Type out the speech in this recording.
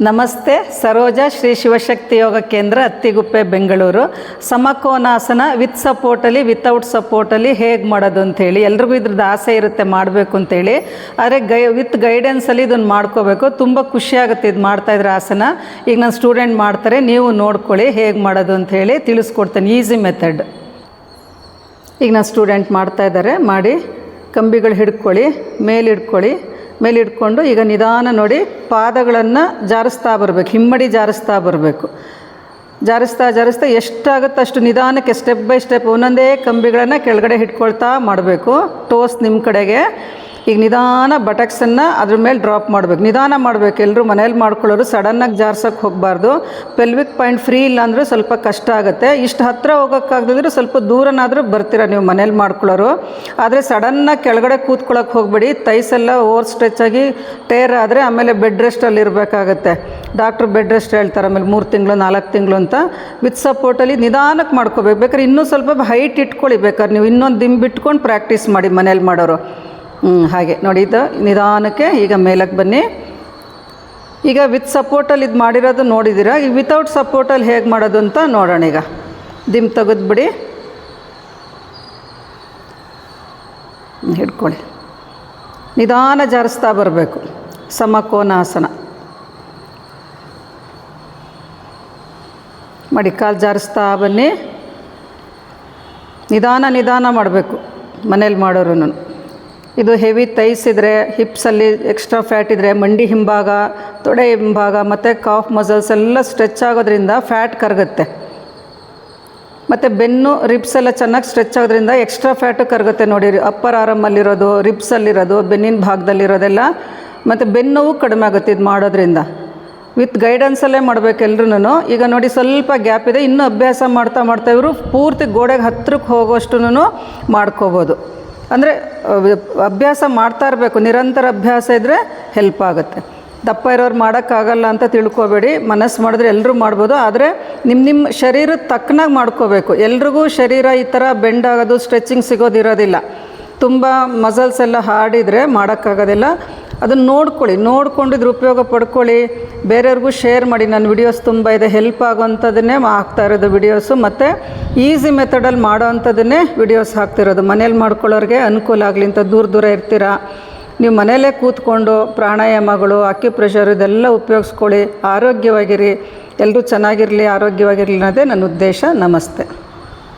ನಮಸ್ತೆ. ಸರೋಜಾ ಶ್ರೀ ಶಿವಶಕ್ತಿ ಯೋಗ ಕೇಂದ್ರ, Attiguppe, Bengaluru. ಸಮಕೋನಾಸನ with ಸಪೋರ್ಟಲ್ಲಿ, without ಸಪೋರ್ಟಲ್ಲಿ ಹೇಗೆ ಮಾಡೋದು ಅಂಥೇಳಿ ಎಲ್ರಿಗೂ ಇದ್ರದ್ದು ಆಸೆ ಇರುತ್ತೆ ಮಾಡಬೇಕು ಅಂತೇಳಿ. ಆದರೆ ವಿತ್ ಗೈಡೆನ್ಸಲ್ಲಿ ಇದನ್ನು ಮಾಡ್ಕೋಬೇಕು. ತುಂಬ ಖುಷಿಯಾಗುತ್ತೆ ಇದು ಮಾಡ್ತಾಯಿದ್ರೆ ಆಸನ. ಈಗ ನನ್ನ ಸ್ಟೂಡೆಂಟ್ ಮಾಡ್ತಾರೆ, ನೀವು ನೋಡ್ಕೊಳ್ಳಿ ಹೇಗೆ ಮಾಡೋದು ಅಂಥೇಳಿ ತಿಳಿಸ್ಕೊಡ್ತೇನೆ. Easy method. ಈಗ ನನ್ನ ಸ್ಟೂಡೆಂಟ್ ಮಾಡ್ತಾಯಿದ್ದಾರೆ. ಮಾಡಿ ಕಂಬಿಗಳು ಹಿಡ್ಕೊಳ್ಳಿ, ಮೇಲೆ ಹಿಡ್ಕೊಂಡು ಈಗ ನಿಧಾನ ನೋಡಿ ಪಾದಗಳನ್ನು ಜಾರಿಸ್ತಾ ಬರಬೇಕು, ಹಿಮ್ಮಡಿ ಜಾರಿಸ್ತಾ ಬರಬೇಕು. ಜಾರಿಸ್ತಾ ಎಷ್ಟಾಗುತ್ತೆ ಅಷ್ಟು ನಿಧಾನಕ್ಕೆ ಸ್ಟೆಪ್ ಬೈ ಸ್ಟೆಪ್ ಒಂದೊಂದೇ ಕಂಬಿಗಳನ್ನು ಕೆಳಗಡೆ ಹಿಡ್ಕೊಳ್ತಾ ಮಾಡಬೇಕು. ಟೋಸ್ ನಿಮ್ಮ ಕಡೆಗೆ. ಈಗ ನಿಧಾನ ಬಟಕ್ಸನ್ನು ಅದ್ರ ಮೇಲೆ ಡ್ರಾಪ್ ಮಾಡಬೇಕು. ನಿಧಾನ ಮಾಡಬೇಕು. ಎಲ್ಲರೂ ಮನೇಲಿ ಮಾಡ್ಕೊಳ್ಳೋರು ಸಡನ್ನಾಗಿ ಜಾರ್ಸೋಕ್ಕೆ ಹೋಗಬಾರ್ದು. ಪೆಲ್ವಿಕ್ ಪಾಯಿಂಟ್ ಫ್ರೀ ಇಲ್ಲ ಅಂದರೆ ಸ್ವಲ್ಪ ಕಷ್ಟ ಆಗುತ್ತೆ. ಇಷ್ಟು ಹತ್ತಿರ ಹೋಗೋಕ್ಕಾಗದಿದ್ರೆ ಸ್ವಲ್ಪ ದೂರನಾದರೂ ಬರ್ತೀರ ನೀವು ಮನೇಲಿ ಮಾಡ್ಕೊಳ್ಳೋರು. ಆದರೆ ಸಡನ್ನಾಗಿ ಕೆಳಗಡೆ ಕೂತ್ಕೊಳ್ಳೋಕೆ ಹೋಗಬೇಡಿ. ತೈಸೆಲ್ಲ ಓವರ್ ಸ್ಟ್ರೆಚ್ ಆಗಿ ಟೇರ್ ಆದರೆ ಆಮೇಲೆ ಬೆಡ್ ರೆಸ್ಟಲ್ಲಿ ಇರಬೇಕಾಗತ್ತೆ. ಡಾಕ್ಟ್ರು ಬೆಡ್ ರೆಸ್ಟ್ ಹೇಳ್ತಾರೆ ಆಮೇಲೆ 3 ತಿಂಗಳು 4 ತಿಂಗಳು ಅಂತ. ವಿತ್ ಸಪೋರ್ಟಲ್ಲಿ ನಿಧಾನಕ್ಕೆ ಮಾಡ್ಕೋಬೇಕು. ಬೇಕಾದ್ರೆ ಇನ್ನೂ ಸ್ವಲ್ಪ ಹೈಟ್ ಇಟ್ಕೊಳ್ಳಿ. ಬೇಕಾದ್ರೆ ನೀವು ಇನ್ನೊಂದು ದಿಂಬು ಬಿಟ್ಕೊಂಡು ಪ್ರಾಕ್ಟೀಸ್ ಮಾಡಿ ಮನೇಲಿ ಮಾಡೋರು. ಹಾಗೆ ನೋಡಿ, ಇದು ನಿಧಾನಕ್ಕೆ ಈಗ ಮೇಲಕ್ಕೆ ಬನ್ನಿ. ಈಗ ವಿತ್ ಸಪೋರ್ಟಲ್ಲಿ ಇದು ಮಾಡಿರೋದು ನೋಡಿದ್ದೀರಾ. ಈಗ ವಿತೌಟ್ ಸಪೋರ್ಟಲ್ಲಿ ಹೇಗೆ ಮಾಡೋದು ಅಂತ ನೋಡೋಣ. ಈಗ ದಿಂಬು ತೆಗೆದುಬಿಡಿ, ಹಿಡ್ಕೊಳ್ಳಿ. ನಿಧಾನ ಜಾರಿಸ್ತಾ ಬರಬೇಕು. ಸಮಕೋನಾಸನ ಮಾಡಿ. ಕಾಲು ಜಾರಿಸ್ತಾ ಬನ್ನಿ. ನಿಧಾನ ಮಾಡಬೇಕು ಮನೇಲಿ ಮಾಡೋರು. ಇದು ಹೆವಿ ತೈಸ್ ಇದ್ದರೆ, ಹಿಪ್ಸಲ್ಲಿ ಎಕ್ಸ್ಟ್ರಾ ಫ್ಯಾಟ್ ಇದ್ದರೆ, ಮಂಡಿ ಹಿಂಭಾಗ, ತೊಡೆ ಹಿಂಭಾಗ ಮತ್ತು ಕಾಫ್ ಮಸಲ್ಸ್ ಎಲ್ಲ ಸ್ಟ್ರೆಚ್ ಆಗೋದ್ರಿಂದ ಫ್ಯಾಟ್ ಕರಗುತ್ತೆ. ಮತ್ತು ಬೆನ್ನು ರಿಬ್ಸ್ ಎಲ್ಲ ಚೆನ್ನಾಗಿ ಸ್ಟ್ರೆಚ್ ಆಗೋದ್ರಿಂದ ಎಕ್ಸ್ಟ್ರಾ ಫ್ಯಾಟು ಕರಗುತ್ತೆ. ನೋಡಿ, ಅಪ್ಪರ್ ಆರಮಲ್ಲಿರೋದು, ರಿಬ್ಸಲ್ಲಿರೋದು, ಬೆನ್ನಿನ ಭಾಗದಲ್ಲಿರೋದೆಲ್ಲ, ಮತ್ತು ಬೆನ್ನೋವು ಕಡಿಮೆ ಆಗುತ್ತೆ ಇದು ಮಾಡೋದ್ರಿಂದ. ವಿತ್ ಗೈಡೆನ್ಸಲ್ಲೇ ಮಾಡಬೇಕು ಎಲ್ರೂ. ಈಗ ನೋಡಿ ಸ್ವಲ್ಪ ಗ್ಯಾಪ್ ಇದೆ. ಇನ್ನೂ ಅಭ್ಯಾಸ ಮಾಡ್ತಾ ಇವರು ಪೂರ್ತಿ ಗೋಡೆಗೆ ಹತ್ತಿರಕ್ಕೆ ಹೋಗೋಷ್ಟು ಮಾಡ್ಕೋಬೋದು. ಅಂದರೆ ಅಭ್ಯಾಸ ಮಾಡ್ತಾ ಇರಬೇಕು. ನಿರಂತರ ಅಭ್ಯಾಸ ಇದ್ದರೆ ಹೆಲ್ಪ್ ಆಗುತ್ತೆ. ದಪ್ಪ ಇರೋರು ಮಾಡೋಕ್ಕಾಗಲ್ಲ ಅಂತ ತಿಳ್ಕೊಬೇಡಿ. ಮನಸ್ಸು ಮಾಡಿದ್ರೆ ಎಲ್ಲರೂ ಮಾಡ್ಬೋದು. ಆದರೆ ನಿಮ್ಮ ಶರೀರದ ತಕ್ಕನಾಗಿ ಮಾಡ್ಕೋಬೇಕು. ಎಲ್ರಿಗೂ ಶರೀರ ಈ ಥರ ಬೆಂಡ್ ಆಗೋದು, ಸ್ಟ್ರೆಚಿಂಗ್ ಸಿಗೋದಿರೋದಿಲ್ಲ. ತುಂಬ ಮಸಲ್ಸ್ ಎಲ್ಲ ಹಾರ್ಡಿದ್ರೆ ಮಾಡೋಕ್ಕಾಗೋದಿಲ್ಲ. ಅದನ್ನು ನೋಡ್ಕೊಂಡು ಇದ್ರ ಉಪಯೋಗ ಪಡ್ಕೊಳ್ಳಿ. ಬೇರೆಯವ್ರಿಗೂ ಶೇರ್ ಮಾಡಿ. ನನ್ನ ವಿಡಿಯೋಸ್ ತುಂಬ ಇದೆ, ಹೆಲ್ಪ್ ಆಗೋವಂಥದ್ದನ್ನೇ ಹಾಕ್ತಾ ಇರೋದು ವಿಡಿಯೋಸು. ಮತ್ತು ಈಸಿ ಮೆಥಡಲ್ಲಿ ಮಾಡೋ ಅಂಥದ್ದನ್ನೇ ವಿಡಿಯೋಸ್ ಹಾಕ್ತಿರೋದು. ಮನೇಲಿ ಮಾಡ್ಕೊಳ್ಳೋರಿಗೆ ಅನುಕೂಲ ಆಗಲಿ ಅಂತ. ದೂರ ಇರ್ತೀರ, ನೀವು ಮನೆಯಲ್ಲೇ ಕೂತ್ಕೊಂಡು ಪ್ರಾಣಾಯಾಮಗಳು, ಅಕ್ಯುಪ್ರೆಷರ್ ಇದೆಲ್ಲ ಉಪಯೋಗಿಸ್ಕೊಳ್ಳಿ. ಆರೋಗ್ಯವಾಗಿರಿ. ಎಲ್ಲರೂ ಚೆನ್ನಾಗಿರಲಿ, ಆರೋಗ್ಯವಾಗಿರಲಿ ಅನ್ನೋದೇ ನನ್ನ ಉದ್ದೇಶ. ನಮಸ್ತೆ.